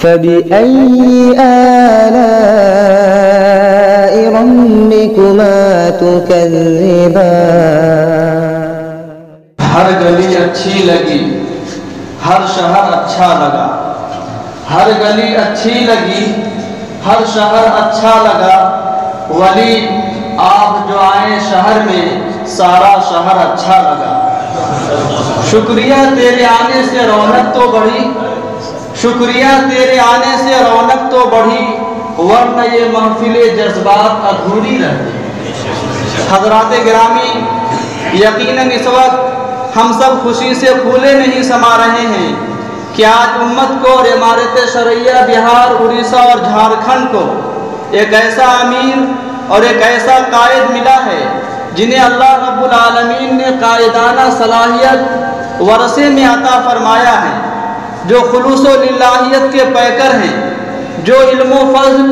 فبأي آلاء ربكما تكذبان ہر گلی اچھی لگی، ہر شہر اچھا لگا، ہر گلی اچھی لگی، ہر شہر اچھا لگا، ولی آپ جو آئے شہر میں سارا شہر اچھا لگا۔ شکریہ تیرے آنے سے رونق تو بڑھی، شکریہ تیرے آنے سے رونق تو بڑھی، ورنہ یہ محفل جذبات ادھوری رہتی۔ حضرات گرامی، یقیناً اس وقت ہم سب خوشی سے پھولے نہیں سما رہے ہیں کہ آج امت کو اور امارت شرعیہ بہار، اڑیسہ اور جھارکھنڈ کو ایک ایسا امیر اور ایک ایسا قائد ملا ہے جنہیں اللہ رب العالمین نے قائدانہ صلاحیت ورثے میں عطا فرمایا ہے، جو خلوص و للہیت کے پیکر ہیں، جو علم و فضل،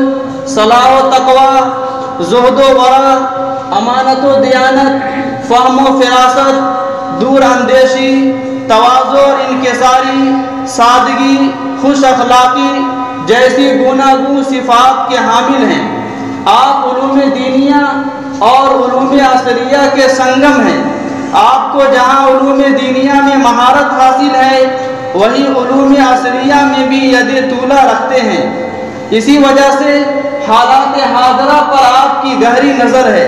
صلاح و تقوی، زہد و ورع، امانت و دیانت، فہم و فراست، دور اندیشی، تواضع اور انکساری، سادگی، خوش اخلاقی جیسی گوناگون صفات کے حامل ہیں۔ آپ علوم دینیہ اور علوم عصریہ کے سنگم ہیں۔ آپ کو جہاں علوم دینیہ میں مہارت حاصل ہے، وہی علوم عصریہ میں بھی ید طولہ رکھتے ہیں۔ اسی وجہ سے حالات حاضرہ پر آپ کی گہری نظر ہے۔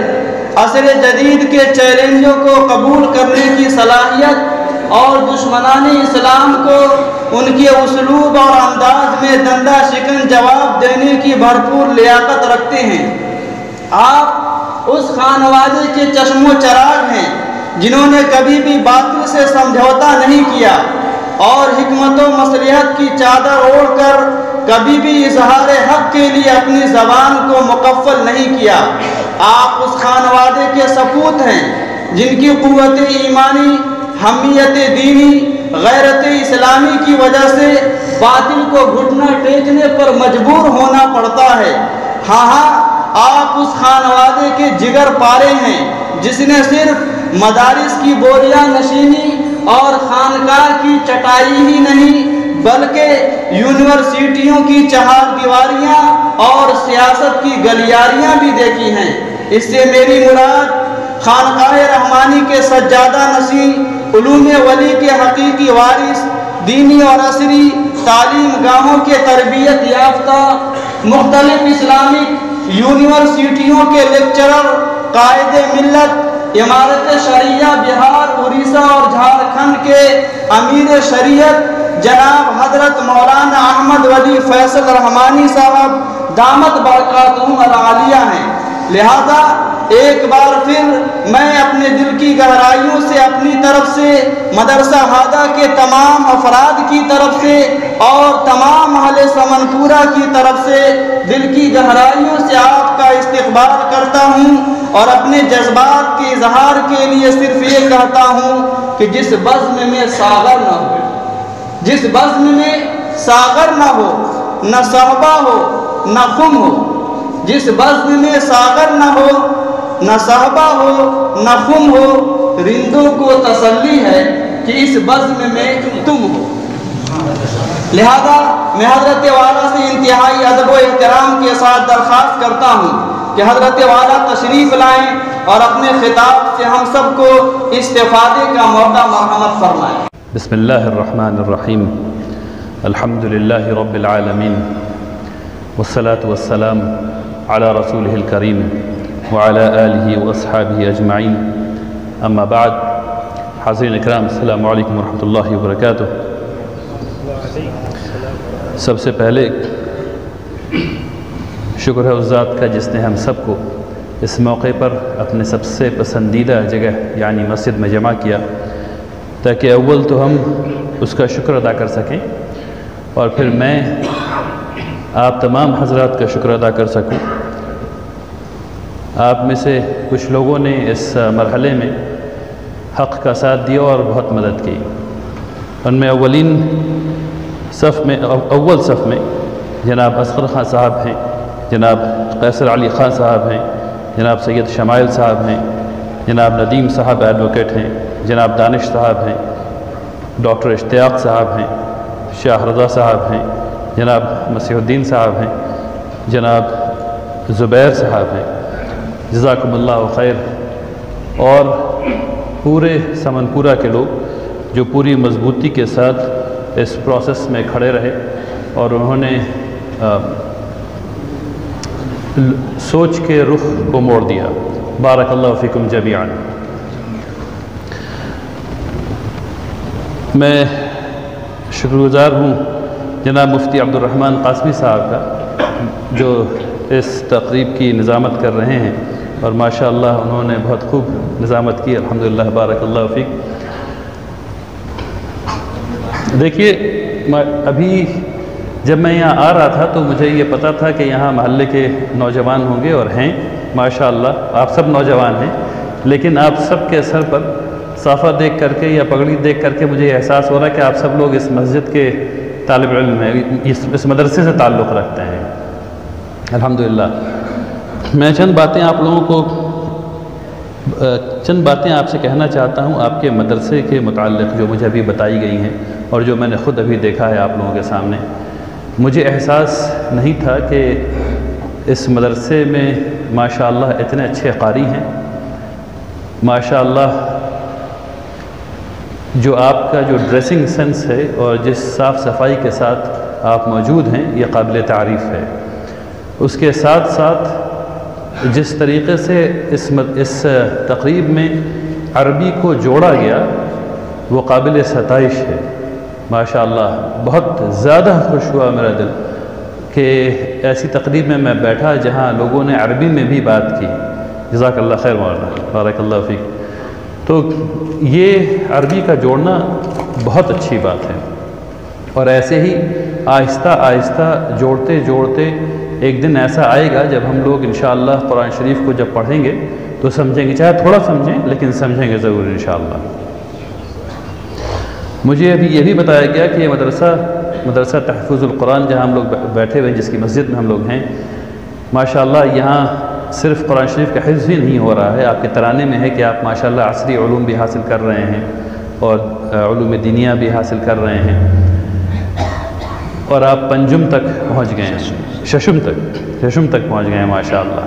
عصر جدید کے چیلنجوں کو قبول کرنے کی صلاحیت اور دشمنان اسلام کو ان کے اسلوب اور انداز میں دندہ شکن جواب دینے کی بھرپور لیاقت رکھتے ہیں۔ آپ اس خانوادے کے چشم و چراغ ہیں جنہوں نے کبھی بھی باطل سے سمجھوتا نہیں کیا اور حکمت و مصلحت کی چادر اوڑھ کر کبھی بھی اظہار حق کے لیے اپنی زبان کو مکفل نہیں کیا۔ آپ اس خانوادے کے سپوت ہیں جن کی قوت ایمانی، حمیت دینی، غیرت اسلامی کی وجہ سے باطل کو گھٹنا ٹیکنے پر مجبور ہونا پڑتا ہے۔ ہاں، آپ اس خانوادے کے جگر پارے ہیں جس نے صرف مدارس کی بوریاں نشینی اور خانقاہ کی چٹائی ہی نہیں بلکہ یونیورسٹیوں کی چہار دیواریاں اور سیاست کی گلیاریاں بھی دیکھی ہیں۔ اس سے میری مراد خانقاہ رحمانی کے سجادہ نشین، علوم ولی کے حقیقی وارث، دینی اور عصری تعلیم گاہوں کے تربیت یافتہ، مختلف اسلامک یونیورسٹیوں کے لیکچرر، قائد ملت، امارت شرعیہ بہار، اڑیسہ اور جھارکھنڈ کے امیر شریعت جناب حضرت مولانا احمد ولی فیصل رحمانی صاحب دامت برکاتہم العالیہ ہیں۔ لہذا ایک بار پھر میں اپنے دل کی گہرائیوں سے اپنی طرف سے، مدرسہ ہادہ کے تمام افراد کی طرف سے اور تمام اہل سمن پورہ کی طرف سے دل کی گہرائیوں سے آپ کا استقبال کرتا ہوں اور اپنے جذبات کے اظہار کے لیے صرف یہ کہتا ہوں کہ جس بزم میں ساغر نہ ہو، جس بزم میں ساغر نہ ہو، نہ صحبہ ہو نہ خم ہو، جس بزم میں ساغر نہ ہو، نہ صحبہ ہو نہ خم ہو، رندوں کو تسلی ہے کہ اس بزم میں تم ہو۔ لہذا میں حضرت والا سے انتہائی ادب و احترام کے ساتھ درخواست کرتا ہوں کہ حضرت والا تشریف لائیں اور اپنے خطاب سے ہم سب کو استفادے کا موقع مرحمت فرمائیں۔ بسم اللہ الرحمن الرحیم، الحمد للہ رب العالمین، والصلاة والسلام على رسوله الكریم وعلى آلہ واصحابہ اجمعین، اما بعد۔ حاضرین اکرام، السلام علیکم ورحمۃ اللہ وبرکاتہ۔ سب سے پہلے شکر ہے اس ذات کا جس نے ہم سب کو اس موقع پر اپنے سب سے پسندیدہ جگہ یعنی مسجد میں جمع کیا، تاکہ اول تو ہم اس کا شکر ادا کر سکیں اور پھر میں آپ تمام حضرات کا شکر ادا کر سکوں۔ آپ میں سے کچھ لوگوں نے اس مرحلے میں حق کا ساتھ دیا اور بہت مدد کی۔ ان میں اول صف میں جناب اصغر خان صاحب ہیں، جناب قیصر علی خان صاحب ہیں، جناب سید شمائل صاحب ہیں، جناب ندیم صاحب ایڈوکیٹ ہیں، جناب دانش صاحب ہیں، ڈاکٹر اشتیاق صاحب ہیں، شاہ رضا صاحب ہیں، جناب مسیح الدین صاحب ہیں، جناب زبیر صاحب ہیں، جزاکم اللہ خیر، اور پورے سمن پورہ کے لوگ جو پوری مضبوطی کے ساتھ اس پروسیس میں کھڑے رہے اور انہوں نے سوچ کے رخ کو موڑ دیا۔ بارک اللہ فیکم جمیعا۔ میں شکر گزار ہوں جناب مفتی عبد الرحمن قاسمی صاحب کا، جو اس تقریب کی نظامت کر رہے ہیں، اور ماشاءاللہ انہوں نے بہت خوب نظامت کی، الحمدللہ، بارک اللہ فیک۔ دیکھیے، ابھی جب میں یہاں آ رہا تھا تو مجھے یہ پتہ تھا کہ یہاں محلے کے نوجوان ہوں گے، اور ہیں ماشاءاللہ، آپ سب نوجوان ہیں، لیکن آپ سب کے سر پر صافہ دیکھ کر کے یا پگڑی دیکھ کر کے مجھے احساس ہو رہا ہے کہ آپ سب لوگ اس مسجد کے طالب علم ہیں، اس مدرسے سے تعلق رکھتے ہیں، الحمدللہ۔ میں چند باتیں آپ لوگوں کو چند باتیں آپ سے کہنا چاہتا ہوں آپ کے مدرسے کے متعلق، جو مجھے ابھی بتائی گئی ہیں اور جو میں نے خود ابھی دیکھا ہے آپ لوگوں کے سامنے۔ مجھے احساس نہیں تھا کہ اس مدرسے میں ماشاءاللہ اتنے اچھے قاری ہیں، ماشاءاللہ جو آپ کا جو ڈریسنگ سینس ہے اور جس صاف صفائی کے ساتھ آپ موجود ہیں، یہ قابل تعریف ہے۔ اس کے ساتھ ساتھ جس طریقے سے اس تقریب میں عربی کو جوڑا گیا وہ قابل ستائش ہے، ماشاءاللہ۔ بہت زیادہ خوش ہوا میرا دل کہ ایسی تقریب میں بیٹھا جہاں لوگوں نے عربی میں بھی بات کی۔ جزاک اللہ خیر مولانا، بارک اللہ فیک۔ تو یہ عربی کا جوڑنا بہت اچھی بات ہے، اور ایسے ہی آہستہ آہستہ جوڑتے جوڑتے ایک دن ایسا آئے گا جب ہم لوگ انشاءاللہ قرآن شریف کو جب پڑھیں گے تو سمجھیں گے، چاہے تھوڑا سمجھیں لیکن سمجھیں گے ضرور انشاءاللہ۔ مجھے ابھی یہ بھی بتایا گیا کہ یہ مدرسہ تحفظ القرآن جہاں ہم لوگ بیٹھے ہوئے ہیں، جس کی مسجد میں ہم لوگ ہیں، ماشاءاللہ یہاں صرف قرآن شریف کا حفظ ہی نہیں ہو رہا ہے، آپ کے ترانے میں ہے کہ آپ ماشاءاللہ عصری علوم بھی حاصل کر رہے ہیں اور علوم دینیہ بھی حاصل کر رہے ہیں، اور آپ پنجم تک پہنچ گئے ہیں، ششم تک پہنچ گئے ہیں ماشاءاللہ۔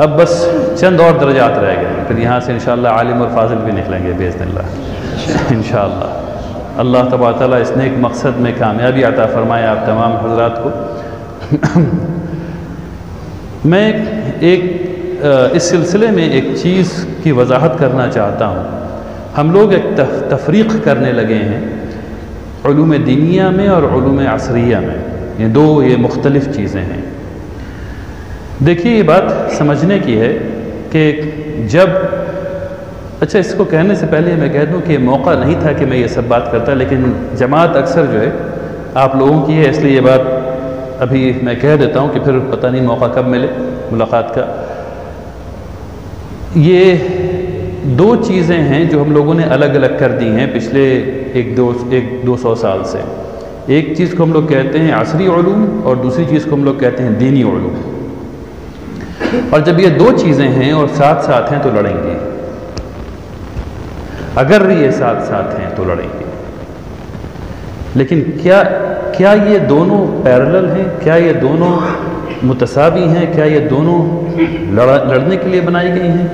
اب بس چند اور درجات رہ گئے ہیں، پھر یہاں سے انشاءاللہ عالم اور فاضل بھی نکلیں گے باذن اللہ انشاءاللہ۔ اللہ تبارک تعالیٰ اس نیک مقصد میں کامیابی عطا فرمائے آپ تمام حضرات کو۔ میں اس سلسلے میں ایک چیز کی وضاحت کرنا چاہتا ہوں۔ ہم لوگ ایک تفریق کرنے لگے ہیں علوم دینیہ میں اور علوم عصریہ میں، یہ مختلف چیزیں ہیں۔ دیکھیے، یہ بات سمجھنے کی ہے کہ اچھا، اس کو کہنے سے پہلے میں کہہ دوں کہ موقع نہیں تھا کہ میں یہ سب بات کرتا، لیکن جماعت اکثر جو ہے آپ لوگوں کی ہے، اس لیے یہ بات ابھی میں کہہ دیتا ہوں کہ پھر پتہ نہیں موقع کب ملے ملاقات کا۔ یہ دو چیزیں ہیں جو ہم لوگوں نے الگ الگ کر دی ہیں پچھلے ایک دو سو سال سے۔ ایک چیز کو ہم لوگ کہتے ہیں عصری علوم، اور دوسری چیز کو ہم لوگ کہتے ہیں دینی علوم۔ اور جب یہ دو چیزیں ہیں اور ساتھ ساتھ ہیں تو لڑیں گے، اگر یہ ساتھ ساتھ ہیں تو لڑیں گے، لیکن کیا یہ دونوں پیرلل ہیں؟ کیا یہ دونوں متساوی ہیں؟ کیا یہ دونوں لڑنے کے لیے بنائی گئی ہیں؟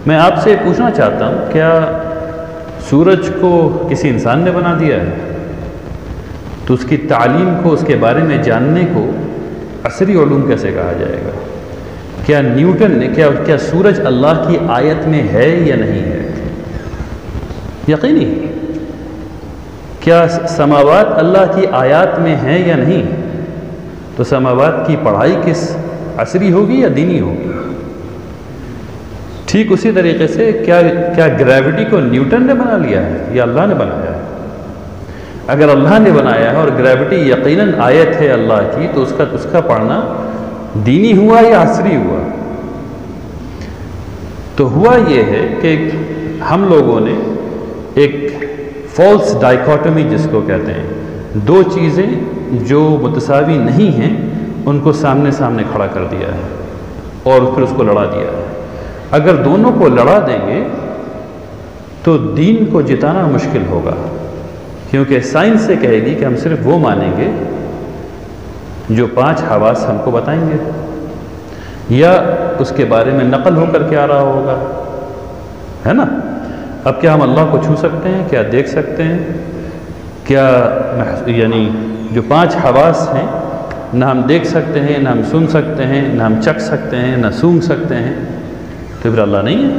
میں آپ سے پوچھنا چاہتا ہوں، کیا سورج کو کسی انسان نے بنا دیا ہے؟ تو اس کی تعلیم کو، اس کے بارے میں جاننے کو عصری علوم کیسے کہا جائے گا؟ کیا نیوٹن نے کیا سورج اللہ کی آیت میں ہے یا نہیں ہے؟ یقینی۔ کیا سماوات اللہ کی آیات میں ہیں یا نہیں؟ تو سماوات کی پڑھائی کس عصری ہوگی یا دینی ہوگی؟ ٹھیک اسی طریقے سے کیا گریوٹی کو نیوٹن نے بنا لیا ہے یا اللہ نے بنایا ہے؟ اگر اللہ نے بنایا ہے اور گریوٹی یقیناً آیت ہے اللہ کی، تو اس کا پڑھنا دینی ہوا یا عصری ہوا؟ تو ہوا یہ ہے کہ ہم لوگوں نے ایک فالس ڈائیکاٹمی جس کو کہتے ہیں، دو چیزیں جو متساوی نہیں ہیں ان کو سامنے کھڑا کر دیا ہے اور پھر اس کو لڑا دیا ہے۔ اگر دونوں کو لڑا دیں گے تو دین کو جتانا مشکل ہوگا، کیونکہ سائنس سے کہے گی کہ ہم صرف وہ مانیں گے جو 5 حواس ہم کو بتائیں گے، یا اس کے بارے میں نقل ہو کر کے آ رہا ہوگا، ہے نا؟ اب کیا ہم اللہ کو چھو سکتے ہیں؟ کیا دیکھ سکتے ہیں؟ کیا یعنی جو 5 حواس ہیں، نہ ہم دیکھ سکتے ہیں، نہ ہم سن سکتے ہیں، نہ ہم چکھ سکتے ہیں، نہ سونگھ سکتے ہیں، تو پھر اللہ نہیں ہے؟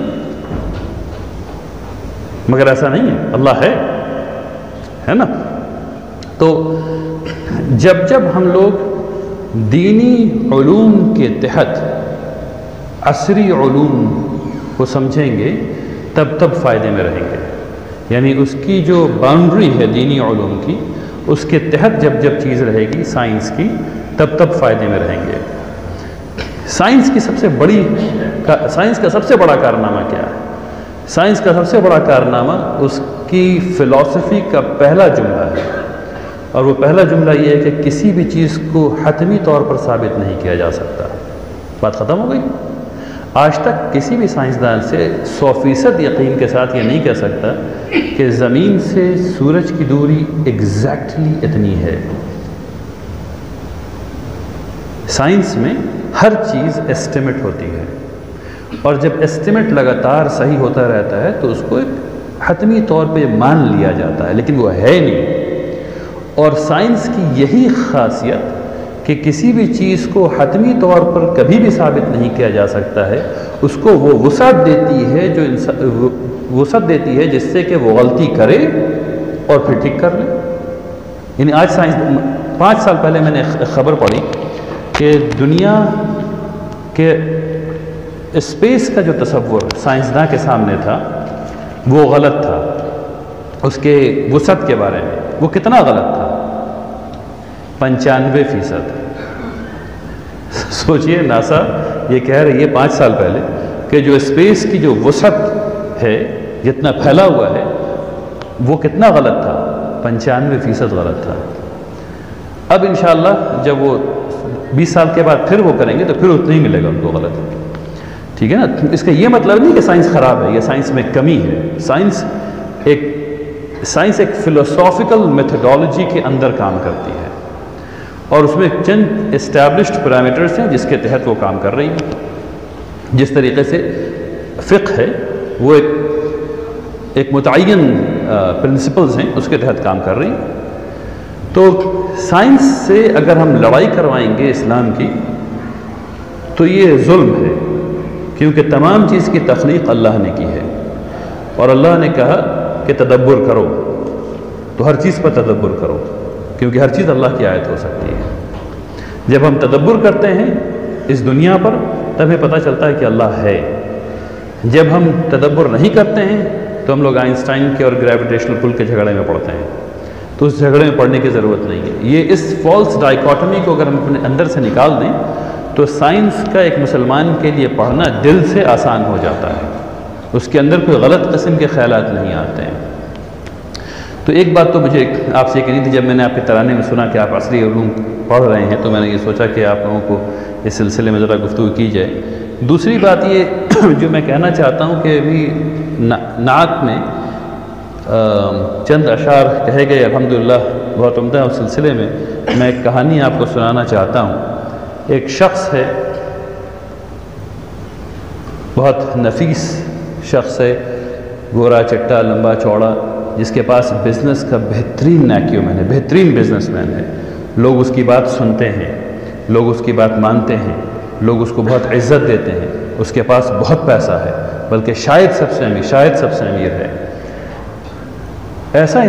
مگر ایسا نہیں ہے، اللہ ہے نا؟ تو جب جب ہم لوگ دینی علوم کے تحت عصری علوم کو سمجھیں گے تب فائدے میں رہیں گے. یعنی اس کی جو باؤنڈری ہے دینی علوم کی، اس کے تحت جب چیز رہے گی سائنس کی، تب فائدے میں رہیں گے. سائنس کا سب سے بڑا کارنامہ کیا ہے؟ سائنس کا سب سے بڑا کارنامہ اس کی فلسفی کا پہلا جملہ ہے، اور وہ پہلا جملہ یہ ہے کہ کسی بھی چیز کو حتمی طور پر ثابت نہیں کیا جا سکتا. بات ختم ہو گئی. آج تک کسی بھی سائنسدان سے 100% یقین کے ساتھ یہ نہیں کہہ سکتا کہ زمین سے سورج کی دوری ایگزیکٹلی اتنی ہے. سائنس میں ہر چیز ایسٹیمیٹ ہوتی ہے، اور جب ایسٹیمیٹ لگاتار صحیح ہوتا رہتا ہے تو اس کو ایک حتمی طور پہ مان لیا جاتا ہے، لیکن وہ ہے نہیں. اور سائنس کی یہی خاصیت کہ کسی بھی چیز کو حتمی طور پر کبھی بھی ثابت نہیں کیا جا سکتا ہے، اس کو وہ وسعت دیتی ہے جس سے کہ وہ غلطی کرے اور پھر ٹھیک کر لے. یعنی آج 5 سال پہلے میں نے خبر پڑھی کہ دنیا کے اسپیس کا جو تصور سائنسداں کے سامنے تھا وہ غلط تھا. اس کے وسعت کے بارے میں وہ کتنا غلط تھا؟ 95%. سوچئے ناسا یہ کہہ رہی ہے 5 سال پہلے کہ جو اسپیس کی جو وسعت ہے، جتنا پھیلا ہوا ہے، وہ کتنا غلط تھا؟ 95% غلط تھا. اب انشاءاللہ جب وہ 20 سال کے بعد پھر وہ کریں گے تو پھر اتنا ہی ملے گا ان کو غلط. ٹھیک ہے نا؟ اس کا یہ مطلب نہیں کہ سائنس خراب ہے یا سائنس میں کمی ہے. سائنس ایک فلسافیکل میتھڈالوجی کے اندر کام کرتی ہے، اور اس میں چند اسٹیبلشڈ پیرامیٹرز ہیں جس کے تحت وہ کام کر رہی ہے. جس طریقے سے فقہ ہے وہ ایک متعین پرنسپلز ہیں، اس کے تحت کام کر رہی ہے. تو سائنس سے اگر ہم لڑائی کروائیں گے اسلام کی تو یہ ظلم ہے، کیونکہ تمام چیز کی تخلیق اللہ نے کی ہے، اور اللہ نے کہا کہ تدبر کرو، تو ہر چیز پر تدبر کرو، کیونکہ ہر چیز اللہ کی آیت ہو سکتی ہے. جب ہم تدبر کرتے ہیں اس دنیا پر تب ہمیں پتہ چلتا ہے کہ اللہ ہے. جب ہم تدبر نہیں کرتے ہیں تو ہم لوگ آئنسٹائن کے اور گریویٹیشنل پل کے جھگڑے میں پڑتے ہیں. تو اس جھگڑے میں پڑنے کی ضرورت نہیں ہے. یہ اس فالس ڈائیکاٹمی کو اگر ہم اپنے اندر سے نکال دیں تو سائنس کا ایک مسلمان کے لیے پڑھنا دل سے آسان ہو جاتا ہے. اس کے اندر کوئی غلط قسم کے خیالات نہیں آتے ہیں. تو ایک بات تو مجھے آپ سے یہ کہنی تھی، جب میں نے آپ کے ترانے میں سنا کہ آپ عصری علوم پڑھ رہے ہیں تو میں نے یہ سوچا کہ آپ لوگوں کو اس سلسلے میں ذرا گفتگو کی جائے. دوسری بات یہ جو میں کہنا چاہتا ہوں کہ ابھی نعت میں چند اشعار کہے گئے الحمدللہ بہت عمدہ. اس سلسلے میں میں ایک کہانی آپ کو سنانا چاہتا ہوں. ایک شخص ہے، بہت نفیس شخص ہے، گورا چٹا لمبا چوڑا، جس کے پاس بزنس کا بہترین نیکیومین ہے، بہترین بزنس مین ہے. لوگ اس کی بات سنتے ہیں، لوگ اس کی بات مانتے ہیں، لوگ اس کو بہت عزت دیتے ہیں. اس کے پاس بہت پیسہ ہے، بلکہ شاید سب سے امیر ہے. ایسے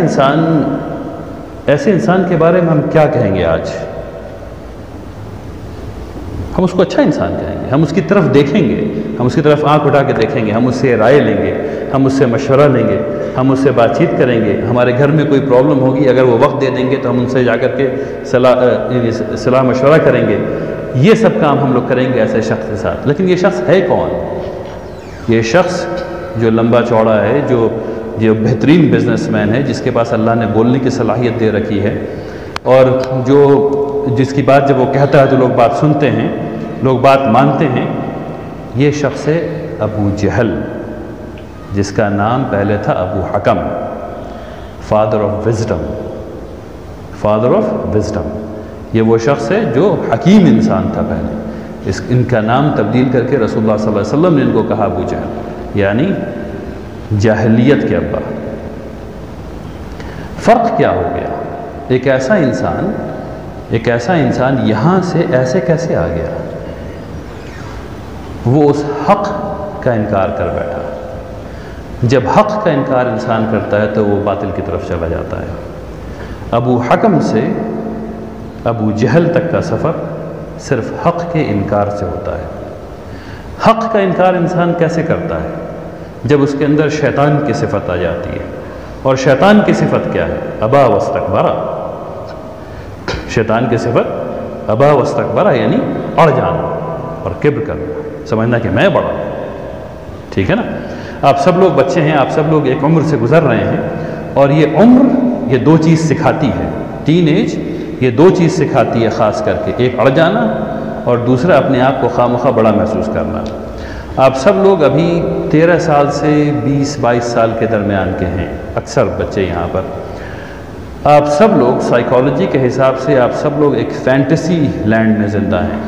انسان کے بارے میں ہم کیا کہیں گے آج؟ ہم اس کو اچھا انسان کہیں گے، ہم اس کی طرف دیکھیں گے، ہم اس کی طرف آنکھ اٹھا کے دیکھیں گے، ہم اس سے رائے لیں گے، ہم اس سے مشورہ لیں گے، ہم اس سے بات چیت کریں گے. ہمارے گھر میں کوئی پرابلم ہوگی، اگر وہ وقت دے دیں گے تو ہم ان سے جا کر کے صلاح مشورہ کریں گے. یہ سب کام ہم لوگ کریں گے ایسے شخص کے ساتھ. لیکن یہ شخص ہے کون؟ یہ شخص جو لمبا چوڑا ہے، جو بہترین بزنس مین ہے، جس کے پاس اللہ نے بولنے کی صلاحیت دے رکھی ہے، اور جس کی بات جب وہ کہتا ہے تو لوگ بات سنتے ہیں، لوگ بات مانتے ہیں. یہ شخص ہے ابو جہل، جس کا نام پہلے تھا ابو حکم. Father of wisdom, father of wisdom, یہ وہ شخص ہے جو حکیم انسان تھا پہلے، ان کا نام تبدیل کر کے رسول اللہ صلی اللہ علیہ وسلم نے ان کو کہا ابو جہل، یعنی جاہلیت کے ابا۔ فرق کیا ہو گیا؟ ایک ایسا انسان یہاں سے ایسے کیسے آ گیا؟ وہ اس حق کا انکار کر بیٹھا۔ جب حق کا انکار انسان کرتا ہے تو وہ باطل کی طرف چلا جاتا ہے۔ ابو حکم سے ابو جہل تک کا سفر صرف حق کے انکار سے ہوتا ہے۔ حق کا انکار انسان کیسے کرتا ہے؟ جب اس کے اندر شیطان کی صفت آ جاتی ہے، اور شیطان کی صفت کیا ہے؟ ابا واستکبرا۔ شیطان کی صفت ابا واستکبرا یعنی اڑ جانا اور کبر کرنا، سمجھنا کہ میں بڑا ہوں، ٹھیک ہے نا؟ آپ سب لوگ بچے ہیں، آپ سب لوگ ایک عمر سے گزر رہے ہیں، اور یہ عمر یہ دو چیز سکھاتی ہے، ٹین ایج یہ دو چیز سکھاتی ہے خاص کر کے، ایک اڑ جانا اور دوسرا اپنے آپ کو خواہ بڑا محسوس کرنا۔ آپ سب لوگ ابھی 13 سال سے 20-22 سال کے درمیان کے ہیں، اکثر بچے یہاں پر۔ آپ سب لوگ سائیکالوجی کے حساب سے آپ سب لوگ ایک فینٹیسی لینڈ میں زندہ ہیں۔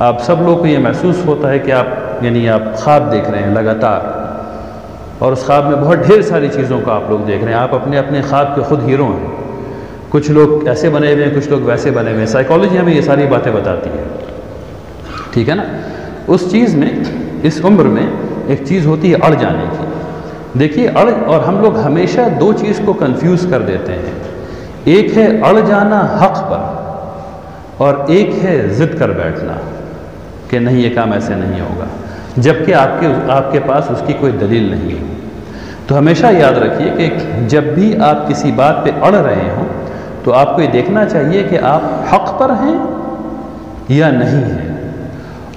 آپ سب لوگ کو یہ محسوس ہوتا ہے کہ آپ خواب دیکھ رہے ہیں لگاتار، اور اس خواب میں بہت ڈھیر ساری چیزوں کو آپ لوگ دیکھ رہے ہیں۔ آپ اپنے خواب کے خود ہیرو ہیں، کچھ لوگ ایسے بنے ہوئے ہیں، کچھ لوگ ویسے بنے ہوئے ہیں۔ سائیکالوجی ہمیں یہ ساری باتیں بتاتی ہے، ٹھیک ہے نا؟ اس چیز میں، اس عمر میں ایک چیز ہوتی ہے اڑ جانے کی۔ دیکھیے اڑ، اور ہم لوگ ہمیشہ دو چیز کو کنفیوز کر دیتے ہیں، ایک ہے اڑ جانا حق پر، اور ایک ہے ضد کر بیٹھنا کہ نہیں یہ کام ایسے نہیں ہوگا، جبکہ آپ کے پاس اس کی کوئی دلیل نہیں ہے۔ تو ہمیشہ یاد رکھیے کہ جب بھی آپ کسی بات پہ اڑ رہے ہوں تو آپ کو یہ دیکھنا چاہیے کہ آپ حق پر ہیں یا نہیں ہیں۔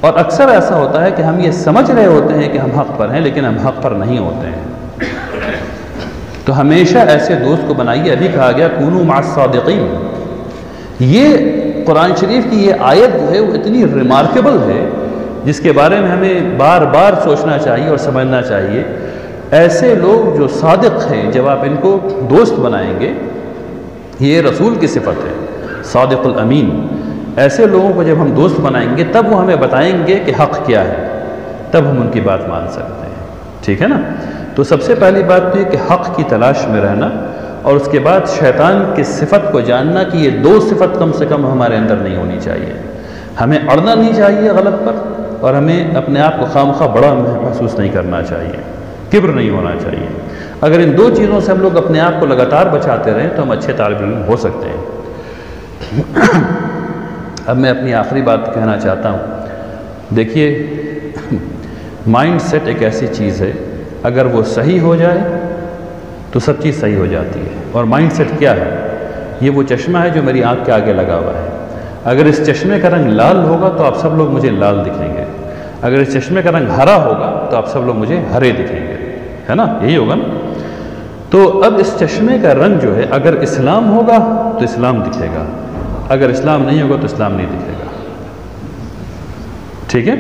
اور اکثر ایسا ہوتا ہے کہ ہم یہ سمجھ رہے ہوتے ہیں کہ ہم حق پر ہیں، لیکن ہم حق پر نہیں ہوتے ہیں۔ تو ہمیشہ ایسے دوست کو بنائیے۔ ابھی کہا گیا کونوا مع الصادقین، یہ قرآن شریف کی یہ آیت جو ہے وہ اتنی ریمارکیبل ہے، جس کے بارے میں ہمیں بار بار سوچنا چاہیے اور سمجھنا چاہیے۔ ایسے لوگ جو صادق ہیں، جب آپ ان کو دوست بنائیں گے، یہ رسول کی صفت ہے صادق الامین، ایسے لوگوں کو جب ہم دوست بنائیں گے تب وہ ہمیں بتائیں گے کہ حق کیا ہے، تب ہم ان کی بات مان سکتے ہیں، ٹھیک ہے نا؟ تو سب سے پہلی بات تو یہ کہ حق کی تلاش میں رہنا، اور اس کے بعد شیطان کی صفت کو جاننا کہ یہ دو صفت کم سے کم ہمارے اندر نہیں ہونی چاہیے۔ ہمیں اڑنا نہیں چاہیے غلط پر، اور ہمیں اپنے آپ کو خواہ بڑا محسوس نہیں کرنا چاہیے، کبر نہیں ہونا چاہیے۔ اگر ان دو چیزوں سے ہم لوگ اپنے آپ کو لگاتار بچاتے رہیں تو ہم اچھے طالب علم ہو سکتے ہیں۔ اب میں اپنی آخری بات کہنا چاہتا ہوں۔ دیکھیے مائنڈ سیٹ ایک ایسی چیز ہے، اگر وہ صحیح ہو جائے تو سب چیز صحیح ہو جاتی ہے۔ اور مائنڈ سیٹ کیا ہے؟ یہ وہ چشمہ ہے جو میری آنکھ کے آگے لگا ہوا ہے۔ اگر اس چشمے کا رنگ لال ہوگا تو آپ سب لوگ مجھے لال دکھیں گے، اگر اس چشمے کا رنگ ہرا ہوگا تو آپ سب لوگ مجھے ہرے دکھیں گے، ہے نا؟ یہی ہوگا نا؟ تو اب اس چشمے کا رنگ جو ہے، اگر اسلام ہوگا تو اسلام دکھے گا، اگر اسلام نہیں ہوگا تو اسلام نہیں دکھے گا، ٹھیک ہے؟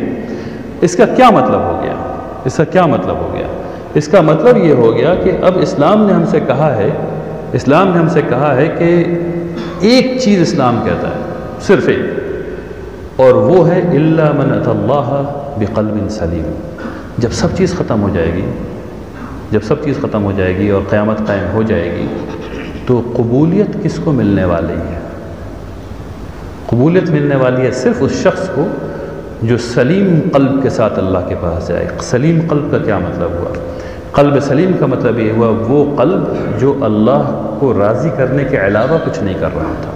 اس کا کیا مطلب ہو گیا؟ اس کا کیا مطلب ہو گیا؟ اس کا مطلب یہ ہو گیا کہ اب اسلام نے ہم سے کہا ہے کہ ایک چیز اسلام کہتا ہے، صرف ایک، اور وہ ہے الا من اتى اللہ بقلب سلیم۔ جب سب چیز ختم ہو جائے گی اور قیامت قائم ہو جائے گی تو قبولیت کس کو ملنے والی ہے؟ قبولیت ملنے والی ہے صرف اس شخص کو جو سلیم قلب کے ساتھ اللہ کے پاس جائے۔ سلیم قلب کا کیا مطلب ہوا؟ قلب سلیم کا مطلب یہ ہوا وہ قلب جو اللہ کو راضی کرنے کے علاوہ کچھ نہیں کر رہا تھا۔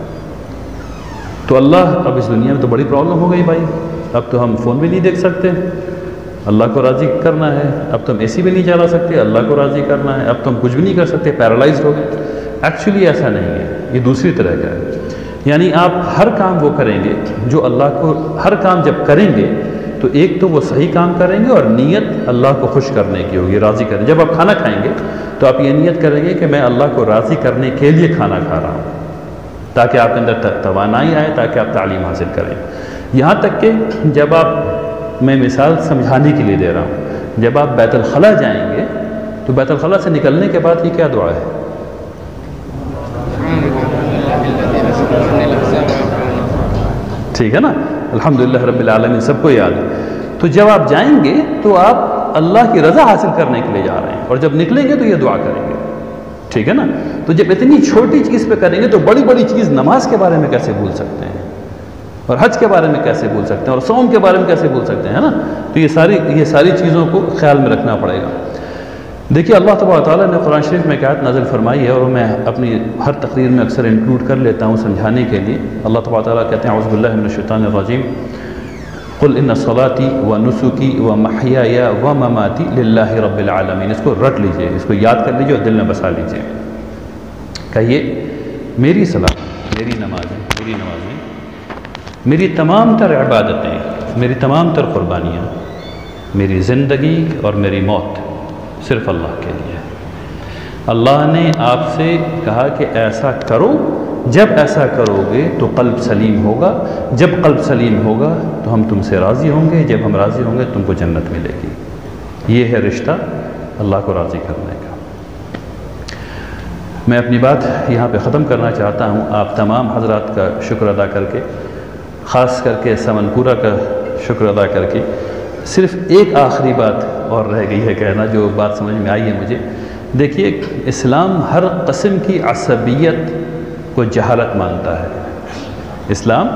تو اللہ، اب اس دنیا میں تو بڑی پرابلم ہو گئی بھائی، اب تو ہم فون بھی نہیں دیکھ سکتے، اللہ کو راضی کرنا ہے، اب تو ہم اے سی بھی نہیں چلا سکتے، اللہ کو راضی کرنا ہے، اب تو ہم کچھ بھی نہیں کر سکتے، پیرالائزڈ ہو گئے۔ ایکچولی ایسا نہیں ہے، یہ دوسری طرح کا ہے۔ یعنی آپ ہر کام وہ کریں گے جو اللہ کو، ہر کام جب کریں گے تو ایک تو وہ صحیح کام کریں گے اور نیت اللہ کو خوش کرنے کی ہوگی، راضی کریں۔ جب آپ کھانا کھائیں گے تو آپ یہ نیت کریں گے کہ میں اللہ کو راضی کرنے کے لیے کھانا کھا رہا ہوں، تاکہ آپ کے اندر توانائی آئے، تاکہ آپ تعلیم حاصل کریں۔ یہاں تک کہ جب آپ، میں مثال سمجھانے کے لیے دے رہا ہوں، جب آپ بیت الخلاء جائیں گے تو بیت الخلاء سے نکلنے کے بعد یہ کیا دعا ہے؟ ٹھیک ہے نا، الحمدللہ رب العالمین سب کو یاد ہے۔ تو جب آپ جائیں گے تو آپ اللہ کی رضا حاصل کرنے کے لیے جا رہے ہیں، اور جب نکلیں گے تو یہ دعا کریں گے، ٹھیک ہے نا۔ تو جب اتنی چھوٹی چیز پہ کریں گے تو بڑی بڑی چیز نماز کے بارے میں کیسے بھول سکتے ہیں، اور حج کے بارے میں کیسے بھول سکتے ہیں، اور صوم کے بارے میں کیسے بھول سکتے ہیں، ہے نا۔ تو یہ ساری چیزوں کو خیال میں رکھنا پڑے گا۔ دیکھیے اللہ تبارک تعالیٰ نے قرآن شریف میں ایک آیت نازل فرمائی ہے، اور میں اپنی ہر تقریر میں اکثر انکلوڈ کر لیتا ہوں سمجھانے کے لیے۔ اللہ تبارک تعالیٰ کہتے ہیں اعوذ باللہ من الشیطان الرجیم قل ان صلاتی و نسکی و محیای و مماتی للہ رب العالمین۔ اس کو رٹ لیجئے، اس کو یاد کر لیجئے اور دل میں بسا لیجئے۔ کہیے میری صلاۃ، میری نمازیں، میری تمام تر عبادتیں، میری تمام تر قربانیاں، میری زندگی اور میری موت صرف اللہ کے لیے ہے۔ اللہ نے آپ سے کہا کہ ایسا کرو، جب ایسا کرو گے تو قلب سلیم ہوگا، جب قلب سلیم ہوگا تو ہم تم سے راضی ہوں گے، جب ہم راضی ہوں گے تم کو جنت ملے گی۔ یہ ہے رشتہ اللہ کو راضی کرنے کا۔ میں اپنی بات یہاں پہ ختم کرنا چاہتا ہوں، آپ تمام حضرات کا شکر ادا کر کے، خاص کر کے سمن پورہ کا شکر ادا کر کے، صرف ایک آخری بات اور رہ گئی ہے کہنا، جو بات سمجھ میں آئی ہے مجھے۔ دیکھیے اسلام ہر قسم کی عصبیت کو جہالت مانتا ہے، اسلام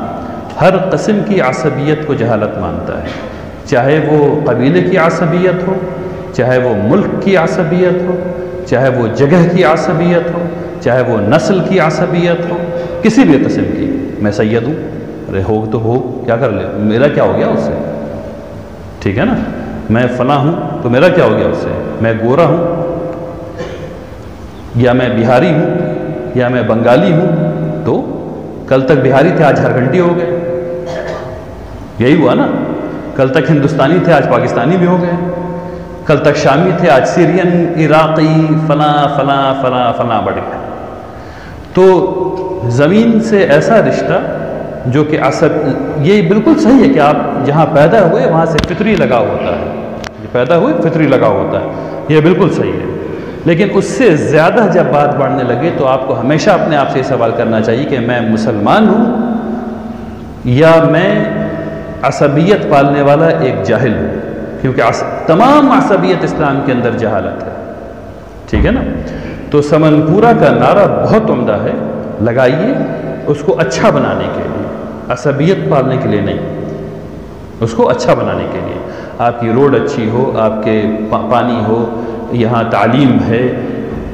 ہر قسم کی عصبیت کو جہالت مانتا ہے، چاہے وہ قبیلے کی عصبیت ہو، چاہے وہ ملک کی عصبیت ہو، چاہے وہ جگہ کی عصبیت ہو، چاہے وہ نسل کی عصبیت ہو، کسی بھی قسم کی۔ میں سید ہوں، ارے ہو تو ہو، کیا کر لے، میرا کیا ہو گیا اس سے، ٹھیک ہے نا۔ میں فلاں ہوں تو میرا کیا ہو گیا اس سے، میں گورا ہوں یا میں بہاری ہوں یا میں بنگالی ہوں، تو کل تک بہاری تھے آج ہرگھنٹی ہو گئے، یہی ہوا نا۔ کل تک ہندوستانی تھے آج پاکستانی بھی ہو گئے، کل تک شامی تھے آج سیرین، عراقی، فلاں فلاں فلاں فلاں بڑھ گئے۔ تو زمین سے ایسا رشتہ جو کہ یہ بالکل صحیح ہے کہ آپ جہاں پیدا ہوئے وہاں سے فطری لگاؤ ہوتا ہے، پیدا ہوئے فطری لگاؤ ہوتا ہے، یہ بالکل صحیح ہے۔ لیکن اس سے زیادہ جب بات بڑھنے لگے تو آپ کو ہمیشہ اپنے آپ سے یہ سوال کرنا چاہیے کہ میں مسلمان ہوں یا میں عصبیت پالنے والا ایک جاہل ہوں، کیونکہ تمام عصبیت اسلام کے اندر جہالت ہے، ٹھیک ہے نا۔ تو سمن پورہ کا نعرہ بہت عمدہ ہے، لگائیے اس کو اچھا بنانے کے لیے، عصبیت پالنے کے لیے نہیں، اس کو اچھا بنانے کے لیے۔ آپ کی روڈ اچھی ہو، آپ کے پانی ہو، یہاں تعلیم ہے،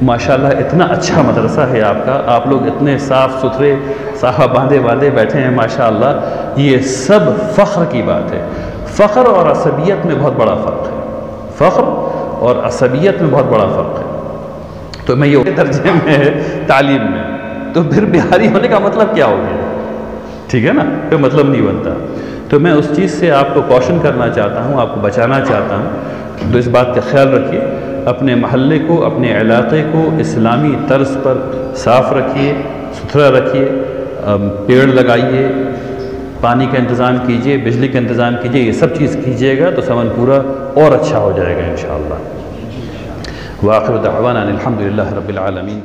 ماشاءاللہ اتنا اچھا مدرسہ ہے آپ کا، آپ لوگ اتنے صاف ستھرے صافہ باندھے بیٹھے ہیں ماشاءاللہ، یہ سب فخر کی بات ہے۔ فخر اور عصبیت میں بہت بڑا فرق ہے، فخر اور عصبیت میں بہت بڑا فرق ہے۔ تو میں یہ درجے میں ہے تعلیم میں، تو پھر بہاری ہونے کا مطلب کیا ہو گیا، ٹھیک ہے نا، کوئی مطلب نہیں بنتا۔ تو میں اس چیز سے آپ کو کوشن کرنا چاہتا ہوں، آپ کو بچانا چاہتا ہوں، تو اس بات کا خیال رکھیے، اپنے محلے کو، اپنے علاقے کو اسلامی طرز پر صاف رکھیے، ستھرا رکھیے، پیڑ لگائیے، پانی کا انتظام کیجیے، بجلی کا انتظام کیجیے، یہ سب چیز کیجیے گا تو سمن پورہ اور اچھا ہو جائے گا انشاءاللہ۔ وآخر دعوانا الحمدللہ رب العالمین۔